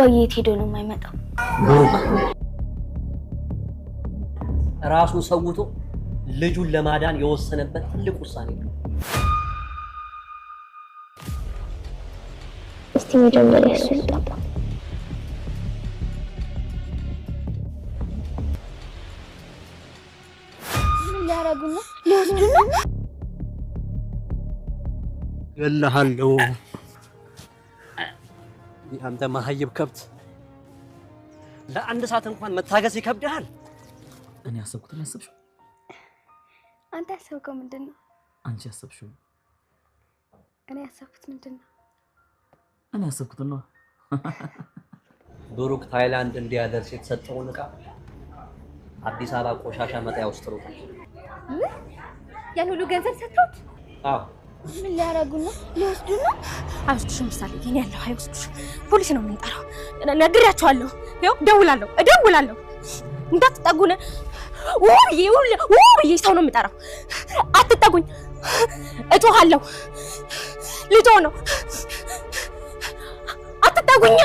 አባዬ የት ሄዶ ነው የማይመጣው? ብሩክ ራሱን ሰውቶ ልጁን ለማዳን የወሰነበት ትልቅ ውሳኔ ነው። እስቲ መጀመሪያ እሱን ጠባ። ምን ሊያረጉ ነው? ሊወስዱ ነው? ገለሃለሁ። አንተ መሀይብ ከብት፣ ለአንድ ሰዓት እንኳን መታገስ ይከብድሃል። እኔ ያሰብኩትን ያሰብሽው? አንተ ያሰብከው ምንድነው? አንቺ ያሰብሽው? እኔ ያሰብኩት ምንድነው? እኔ ያሰብኩት ነው። ብሩክ ታይላንድ እንዲያደርስ የተሰጠውን ዕቃ አዲስ አበባ ቆሻሻ መጣያ ውስጥ ነው። ያን ሁሉ ገንዘብ ሰጥቶት? አዎ። ምን ሊያረጉ ነው? ሊወስዱ ነው? አይወስዱሽም። ምሳሌ የኔ ያለው አይወስዱሽም። ፖሊስ ነው የምንጠራው። ነግሬያቸዋለሁ። ይኸው እደውላለሁ። እንዳትጠጉን። ውብዬ ሰው ነው የምጠራው። አትጠጉኝ። እጮሃለሁ። ልጆ ነው። አትጠጉኝ።